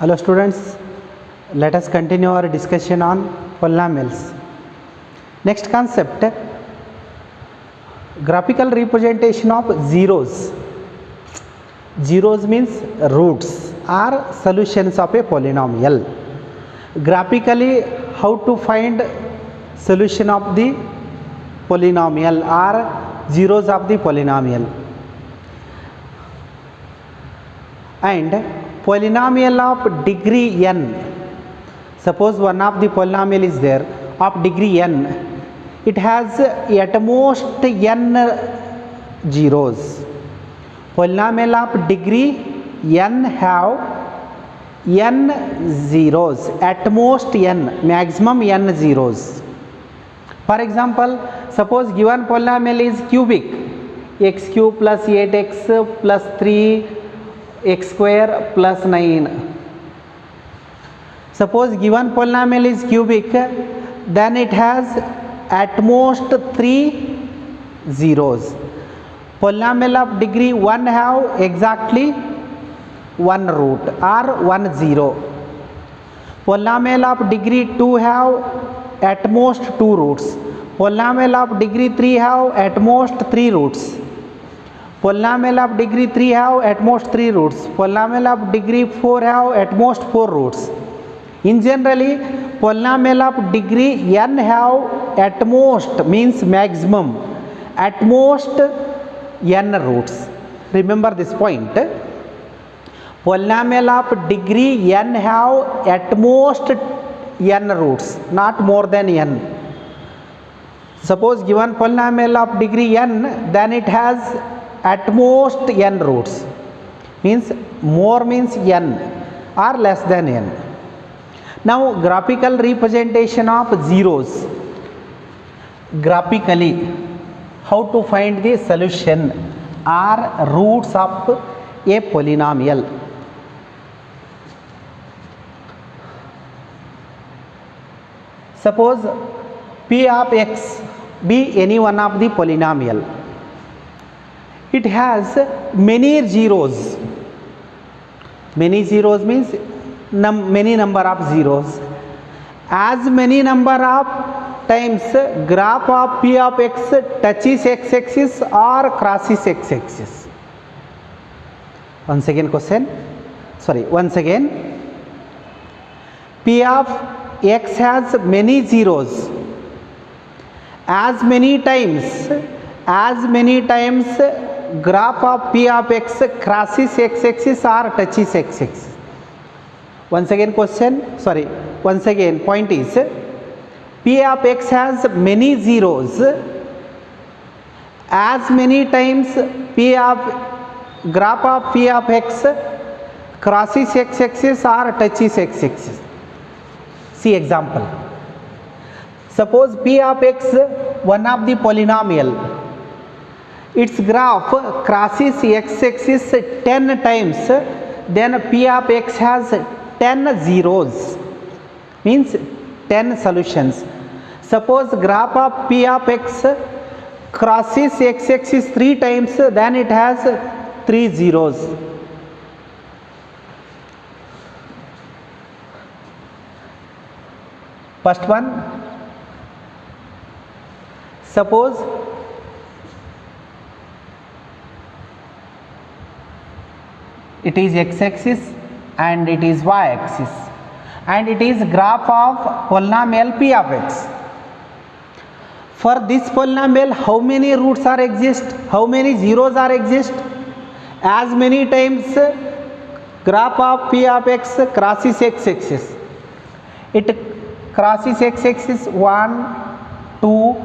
Hello students, let us continue our discussion on polynomials. Next concept, graphical representation of zeros. Zeros means roots or solutions of a polynomial. Graphically, how to find solution of the polynomial or zeros of the polynomial. And polynomial of degree n. Suppose one of the polynomial is there of degree n. It has at most n zeros. Polynomial of degree n have n zeros, at most n, maximum n zeros. For example, suppose given polynomial is cubic, x cube plus 8x plus 3 x square plus 9. Suppose given polynomial is cubic, then it has at most 3 zeros. Polynomial of degree 1 have exactly 1 root or 1 zero. Polynomial of degree 2 have at most 2 roots. Polynomial of degree 3 have at most 3 roots. Polynomial of degree 3 have at most 3 roots. Polynomial of degree 4 have at most 4 roots. In generally, polynomial of degree n have at most, means maximum, at most n roots. Remember this point. Polynomial of degree n have at most n roots, not more than n. Suppose given polynomial of degree n, then it has at most n roots, means more means n or less than n. Now graphical representation of zeros. Graphically, how to find the solution or roots of a polynomial. Suppose p of x be any one of the polynomial. It has many zeros. Many zeros means many number of zeros. As many number of times graph of p of x touches x axis or crosses x axis. Once again p of x has many zeros. As many times graph of p of x crosses x axis or touches x axis. Once again point is p of x has many zeros. As many times graph of p of x crosses x axis or touches x axis. See example. Suppose p of x, one of the polynomial, its graph crosses x axis 10 times, then p of x has 10 zeros, means 10 solutions. Suppose graph of p of x crosses x axis 3 times, then it has 3 zeros. First one, suppose it is x axis and it is y axis and it is graph of polynomial p of x. For this polynomial, how many roots are exist? How many zeros are exist? As many times graph of p of x crosses x axis. It crosses x axis 1, 2,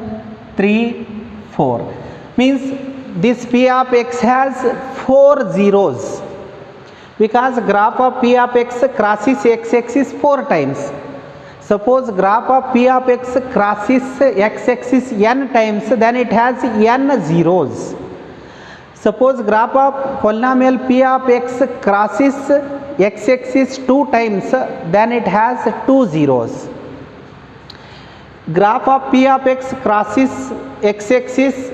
3, 4. Means this p of x has 4 zeros. Because graph of p of x crosses x axis 4 times. Suppose graph of p of x crosses x axis n times, then it has n zeros. Suppose graph of polynomial p of x crosses x axis 2 times, then it has 2 zeros. Graph of p of x crosses x axis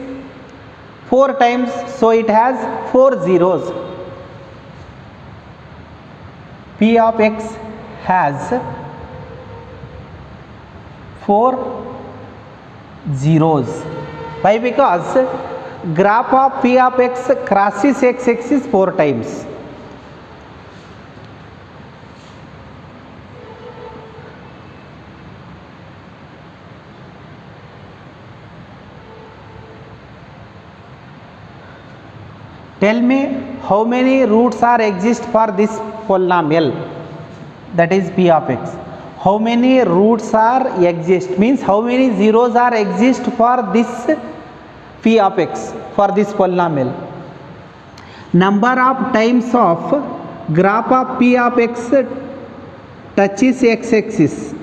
4 times, so it has 4 zeros. P of x has 4 zeros. Why? Because graph of P of x crosses x axis 4 times. Tell me how many roots are exist for this polynomial, that is P of x. How many roots are exist means how many zeros are exist for this P of x, for this polynomial. Number of times of graph of P of x touches x axis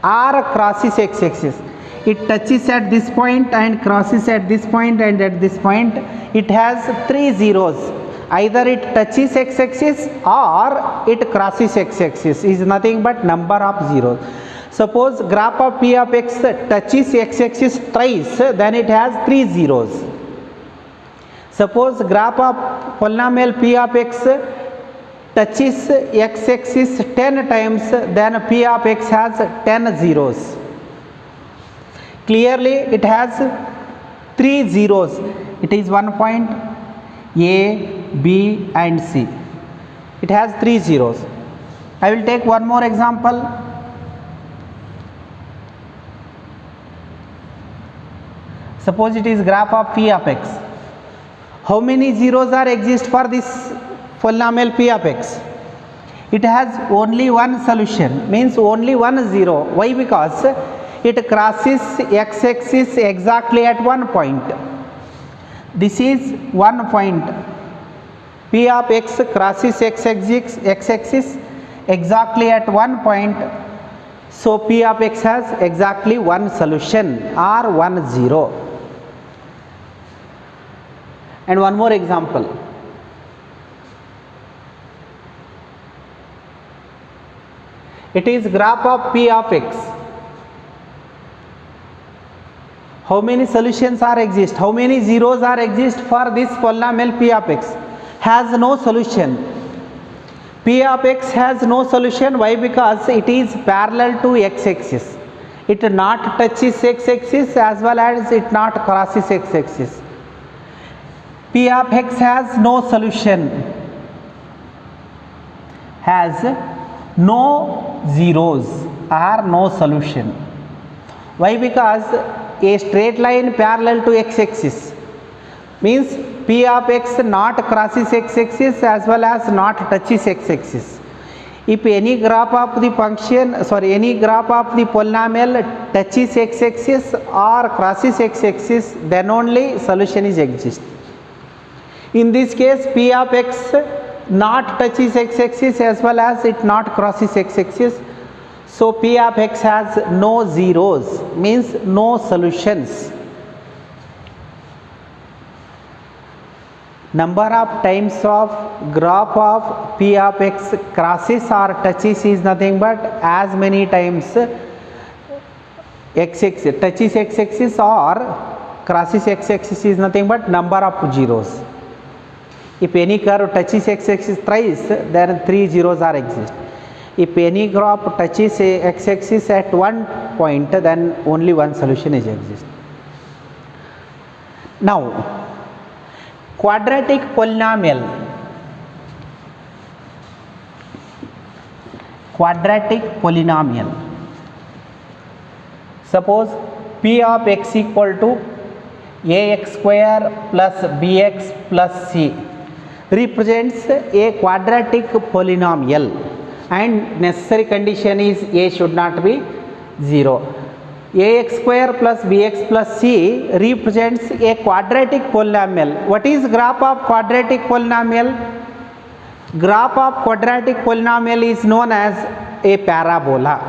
or crosses x axis. It touches at this point and crosses at this point, and at this point it has 3 zeros. Either it touches x axis or it crosses x axis, is nothing but number of zeros. Suppose graph of P of x touches x axis thrice, then it has 3 zeros. Suppose graph of polynomial P of x touches x axis 10 times, then P of x has 10 zeros. Clearly it has 3 zeros. It is 1 point A, B and C. It has 3 zeros. I will take one more example. Suppose it is graph of P of x. How many zeros are exist for this polynomial P of x? It has only one solution, means only one zero. Why? Because it crosses x axis exactly at one point. This is one point. P of x crosses x axis exactly at one point. So P of x has exactly one solution or 1 0. And one more example. It is graph of P of x. How many solutions are exist? How many zeros are exist for this polynomial P of x? Has no solution. P of x has no solution. Why? Because it is parallel to x axis. It not touches x axis as well as it not crosses x axis. P of x has no solution. Has no zeros or no solution. Why? Because a straight line parallel to x axis means P of x not crosses x axis as well as not touches x axis. If any graph of the function, any graph of the polynomial touches x axis or crosses x axis, then only solution is exist. In this case, P of x not touches x axis as well as it not crosses x axis. So P of x has no zeros, means no solutions. Number of times of graph of P of x crosses or touches is nothing but as many times x axis touches x axis or crosses x axis is nothing but number of zeros. If any curve touches x axis thrice, then 3 zeros are exist. If any graph touches x axis at one point, then only one solution is exist. Now quadratic polynomial. Quadratic polynomial. Suppose P of x equal to ax square plus bx plus c represents a quadratic polynomial, and necessary condition is a should not be 0. Ax square plus bx plus c represents a quadratic polynomial. What is graph of quadratic polynomial? Graph of quadratic polynomial is known as a parabola.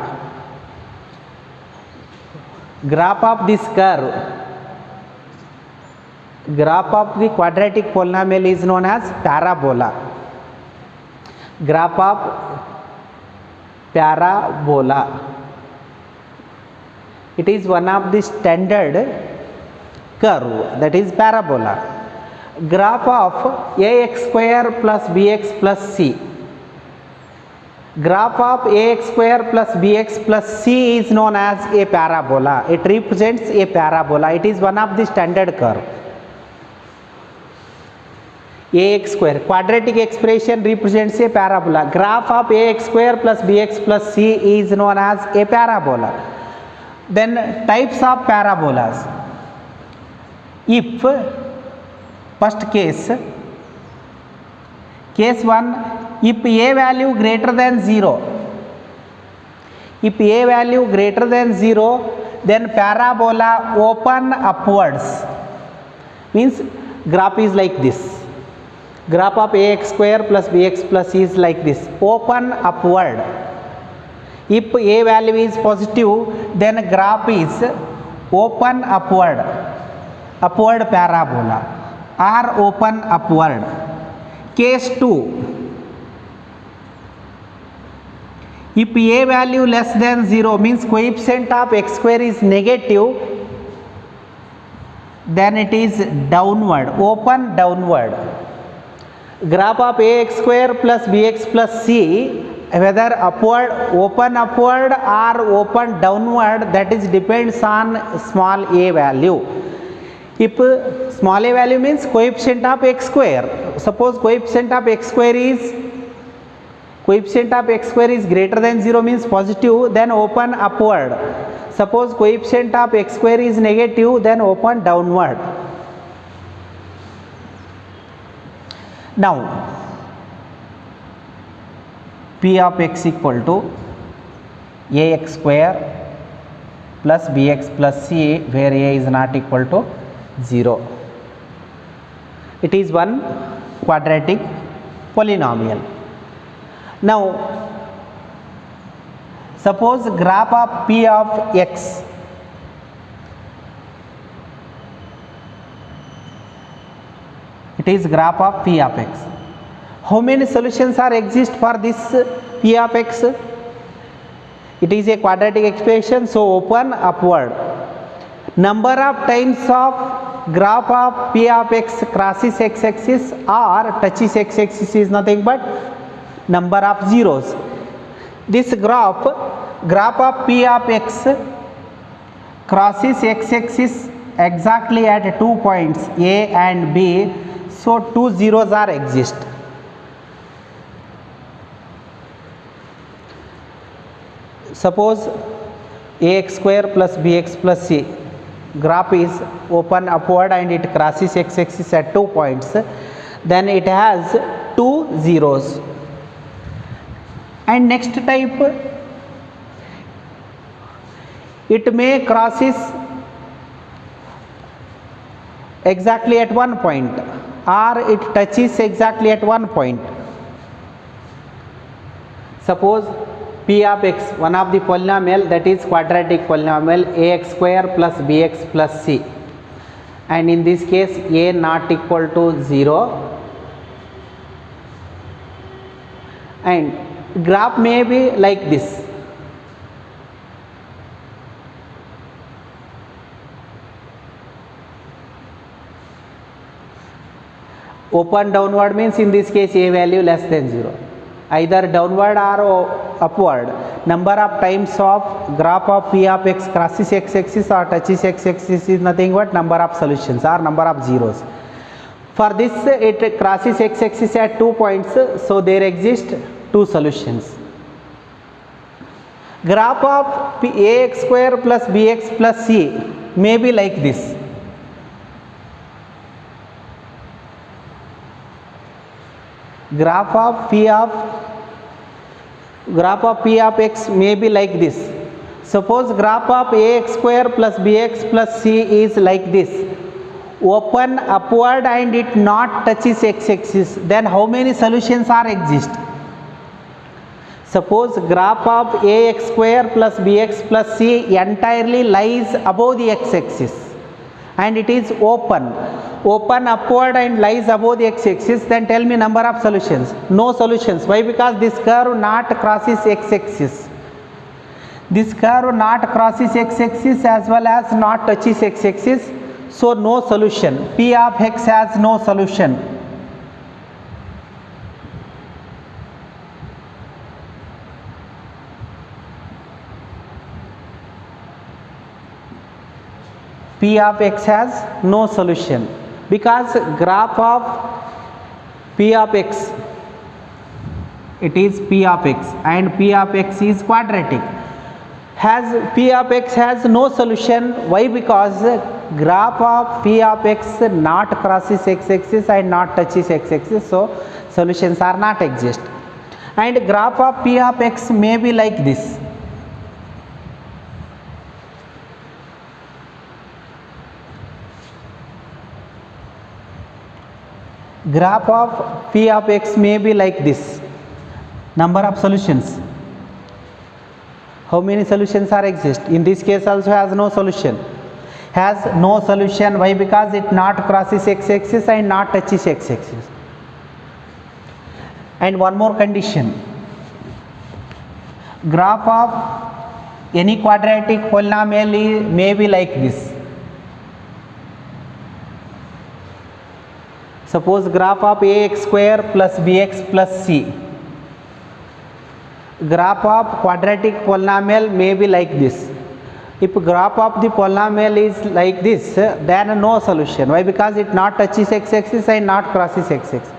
Graph of this curve, graph of the quadratic polynomial is known as parabola. Graph of parabola. It is one of the standard curve, that is parabola. Graph of ax square plus bx plus c. graph of ax square plus bx plus c is known as a parabola. It represents a parabola. It is one of the standard curve. Ax square quadratic expression represents a parabola. Graph of ax square plus bx plus c is known as a parabola. Then types of parabolas. If first case 1, if a value greater than 0, if a value greater than 0, then parabola open upwards, means graph is like this. Graph of ax square plus bx plus c is like this, open upward. If a value is positive, then graph is open upward, upward parabola or open upward. Case 2, if a value less than 0, means coefficient of x square is negative, then it is downward, open downward. Graph of ax square plus bx plus c, whether upward, open upward or open downward, that is depends on small a value. If small a value means coefficient of x square, suppose coefficient of x square is greater than 0, means positive, then open upward. Suppose coefficient of x square is negative, then open downward. Now p of x equal to ax square plus bx plus c, where a is not equal to 0. It is one quadratic polynomial. Now suppose graph of p of x, it is graph of p of x. How many solutions are exist for this p of x? It is a quadratic expression, so open upward. Number of times of graph of p of x crosses x axis or touches x axis is nothing but number of zeros. This graph of p of x crosses x axis exactly at 2 points a and b, so 2 zeros are exist. Suppose ax square plus bx plus c, graph is open upward and it crosses x axis at 2 points, then it has 2 zeros. And next type, it may crosses exactly at 1 point or it touches exactly at 1 point. Suppose p of x, one of the polynomial, that is quadratic polynomial ax square plus bx plus c, and in this case a not equal to 0, and graph may be like this. Open downward means in this case a value less than 0, either downward or upward. Number of times of graph of p of x crosses x axis or touches x axis is nothing but number of solutions or number of zeros. For this it crosses x axis at 2 points, so there exist 2 solutions. Graph of ax square plus bx plus c may be like this. Graph of p of x may be like this. Suppose graph of ax square plus bx plus c is like this, open upward and it not touches x axis, then how many solutions are exist? Suppose graph of ax square plus bx plus c entirely lies above the x axis and it is open upward and lies above the x axis, then tell me number of solutions. No solutions. Why? Because this curve not crosses x axis. This curve not crosses x axis as well as not touches x axis, so no solution. P of x has no solution. P of x has no solution because graph of P of x, it is P of x and P of x is quadratic. P of x has no solution. Why? Because graph of P of x not crosses x-axis and not touches x-axis, so solutions are not exist. And graph of P of x may be like this. Graph of P of x may be like this. Number of solutions. How many solutions are exist? In this case also has no solution. Has no solution. Why? Because it not crosses x-axis and not touches x-axis. And one more condition. Graph of any quadratic polynomial may be like this. Suppose graph of ax square plus bx plus c. Graph of quadratic polynomial may be like this. If graph of the polynomial is like this, then no solution. Why? Because it not touches x-axis and not crosses x-axis.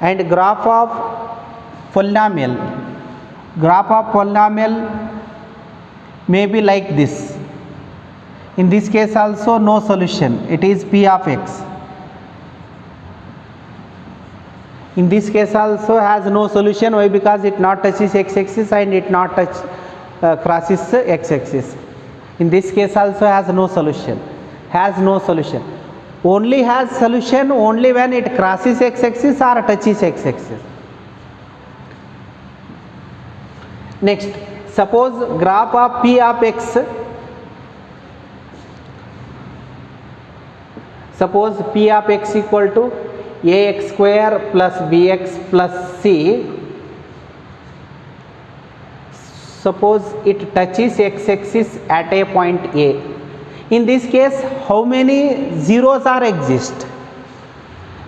And graph of polynomial may be like this. In this case also no solution. It is P of x. In this case also has no solution. Why? Because it not touches x-axis and it not crosses x-axis. In this case also has no solution. Has no solution. Only has solution only when it crosses x-axis or touches x-axis. Next, suppose graph of P of x. Suppose P of x equal to ax square plus bx plus c. Suppose it touches x-axis at a point A. In this case, how many zeros are exist?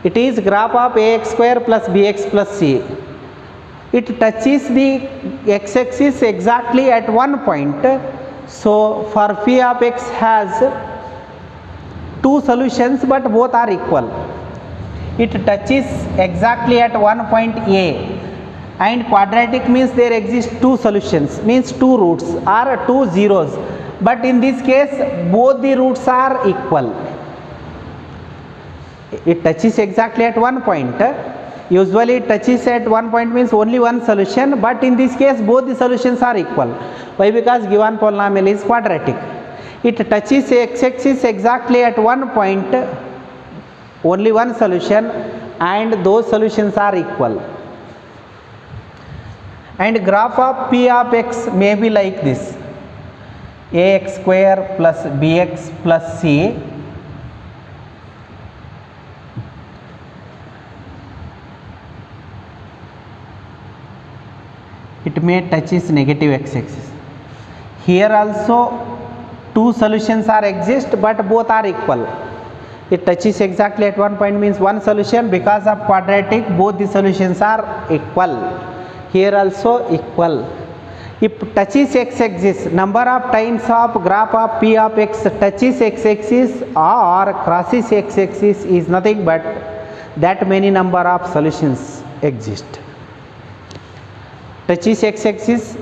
It is graph of ax square plus bx plus c. It touches the x-axis exactly at one point. So for P of x has two solutions, but both are equal. It touches exactly at one point A, and quadratic means there exist two solutions, means two roots or two zeros, but in this case both the roots are equal. It touches exactly at one point. Usually it touches at one point means only one solution, but in this case both the solutions are equal. Why? Because given polynomial is quadratic. It touches x-axis exactly at one point, only one solution, and those solutions are equal. And graph of P of x may be like this. Ax square plus bx plus c. It may touches negative x-axis. Here also two solutions are exist, but both are equal. It touches exactly at one point means one solution. Because of quadratic both the solutions are equal. Here also equal. If touches x-axis, number of times of graph of P of x touches x-axis or crosses x-axis is nothing but that many number of solutions exist. Touches x-axis,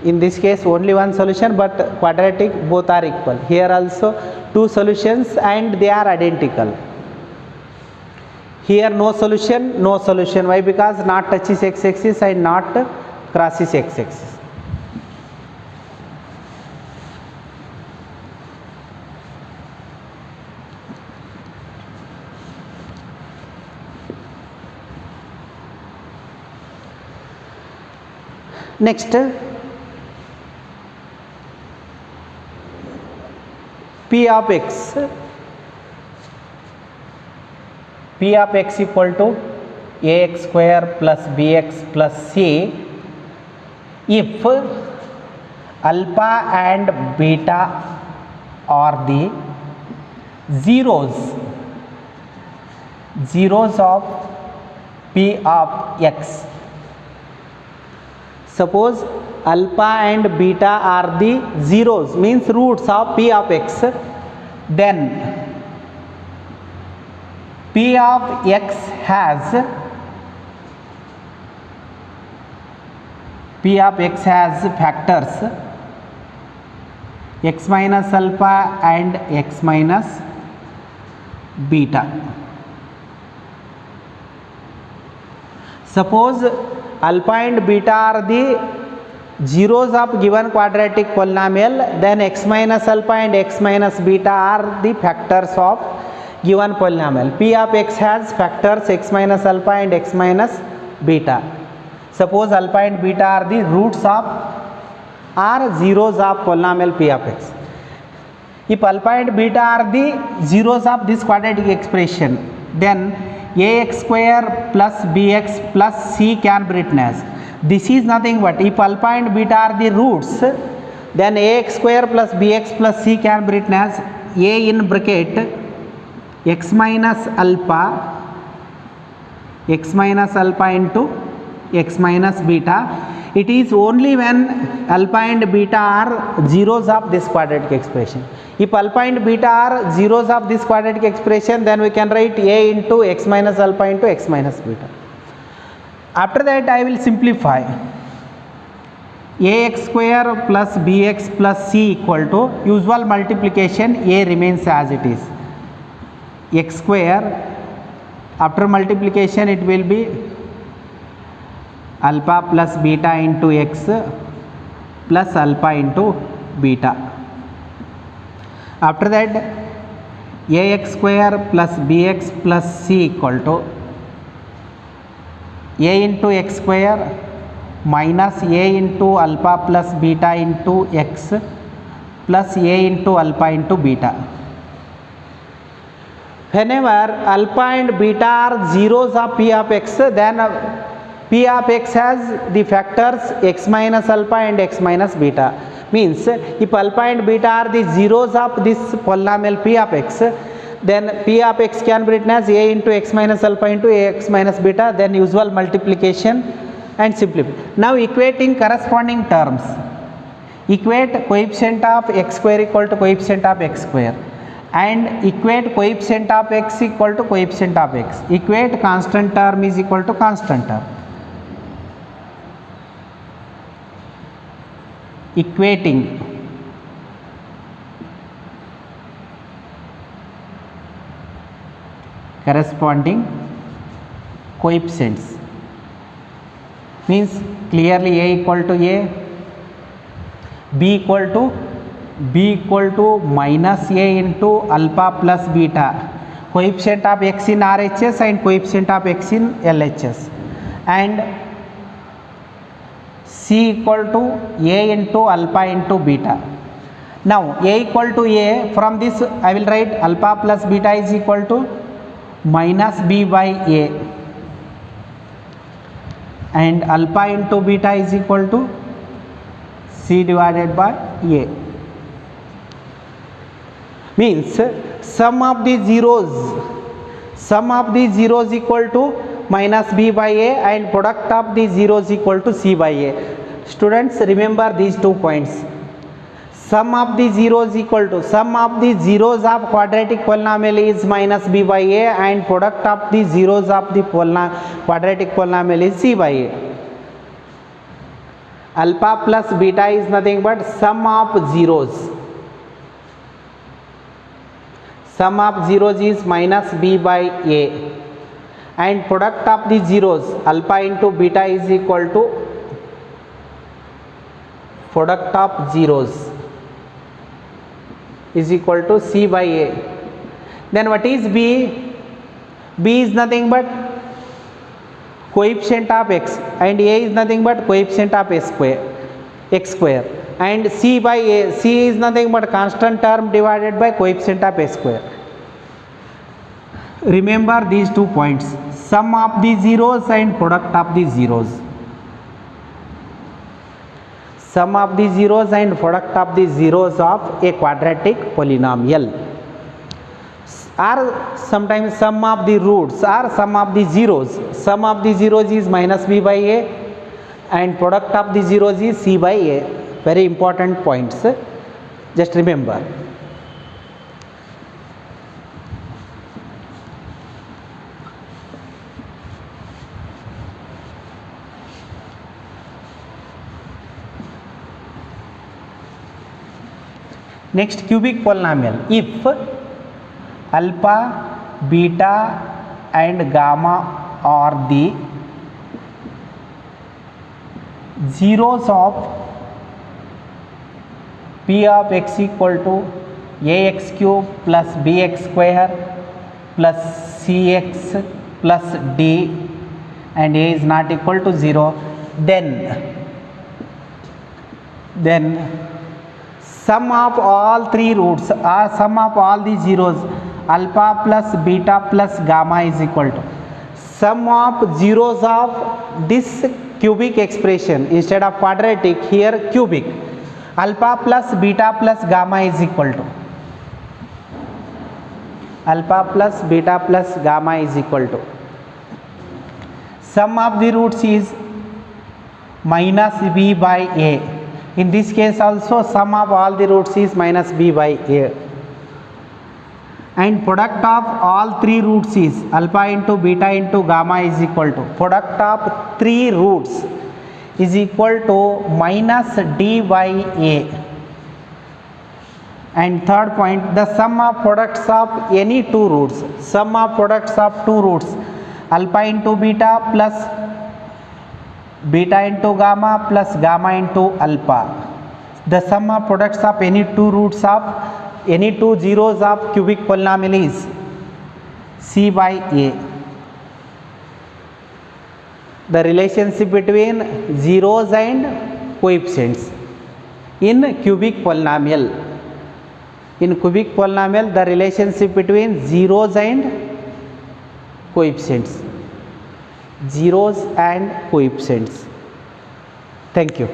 in this case only one solution, but quadratic both are equal. Here also two solutions and they are identical. Here no solution, no solution. Why? Because not touches x-axis and not crosses x-axis. Next, P of x. P of x equal to ax square plus bx plus c if alpha and beta are the zeros of P of x. Suppose alpha and beta are the zeros, means roots of p of x, then p of x has factors x minus alpha and x minus beta. Suppose alpha and beta are the zeros of given quadratic polynomial, then x minus alpha and x minus beta are the factors of given polynomial. P of x has factors x minus alpha and x minus beta. Suppose alpha and beta are the roots of or zeros of polynomial p of x. If alpha and beta are the zeros of this quadratic expression, then ax square plus bx plus c can be written as, this is nothing but, if alpha and beta are the roots, then ax square plus bx plus c can be written as a in bracket x minus alpha into x minus beta. It is only when alpha and beta are zeros of this quadratic expression. If alpha and beta are zeros of this quadratic expression, then we can write a into x minus alpha into x minus beta. After that I will simplify. Ax square plus bx plus c equal to usual multiplication, a remains as it is. X square, after multiplication it will be alpha plus beta into x plus alpha into beta. After that ax square plus bx plus c equal to a into x square minus a into alpha plus beta into x plus a into alpha into beta. Whenever alpha and beta are zeros of p of x, then p of x has the factors x minus alpha and x minus beta. Means if alpha and beta are the zeros of this polynomial p of x, then p of x can be written as a into x minus alpha into x minus beta, then usual multiplication and simplify. Now equating corresponding terms. Equate coefficient of x square equal to coefficient of x square and equate coefficient of x equal to coefficient of x. Equate constant term is equal to constant term. Equating corresponding coefficients means clearly a equal to a, b equal to minus a into alpha plus beta, coefficient of x in RHS and coefficient of x in LHS, and c equal to a into alpha into beta. Now a equal to a, from this I will write alpha plus beta is equal to minus b by a, and alpha into beta is equal to c divided by a. Means sum of the zeros equal to minus b by a and product of the zeros equal to c by a. Students, remember these 2 points. Sum of the zeros equal to, sum of the zeros of quadratic polynomial is minus b by a and product of the zeros of the quadratic polynomial is c by a. Alpha plus beta is nothing but sum of zeros. Sum of zeros is minus b by a and product of the zeros alpha into beta is equal to product of zeros is equal to c by a. Then what is b? B is nothing but coefficient of x and a is nothing but coefficient of x square, and c by a, c is nothing but constant term divided by coefficient of x square. Remember these 2 points, sum of the zeros and product of the zeros. Sum of the zeros and product of the zeros of a quadratic polynomial, or sometimes sum of the roots or sum of the zeros. Sum of the zeros is minus b by a and product of the zeros is c by a. Very important points, just remember. Next, cubic polynomial. If alpha, beta and gamma are the zeros of p of x equal to ax cube plus bx square plus cx plus d and a is not equal to 0, then sum of all three roots or sum of all the zeros alpha plus beta plus gamma is equal to sum of zeros of this cubic expression. Instead of quadratic, here cubic. Alpha plus beta plus gamma is equal to alpha plus beta plus gamma is equal to sum of the roots is minus b by a. In this case also sum of all the roots is minus b by a, and product of all three roots is alpha into beta into gamma is equal to product of three roots is equal to minus d by a. And third point, the sum of products of any two roots, sum of products of two roots alpha into beta plus beta into gamma plus gamma into alpha. The sum of products of any two roots of any two zeros of cubic polynomial is c by a. The relationship between zeros and coefficients in cubic polynomial. In cubic polynomial, the relationship between zeros and coefficients. Zeros and coefficients. Thank you.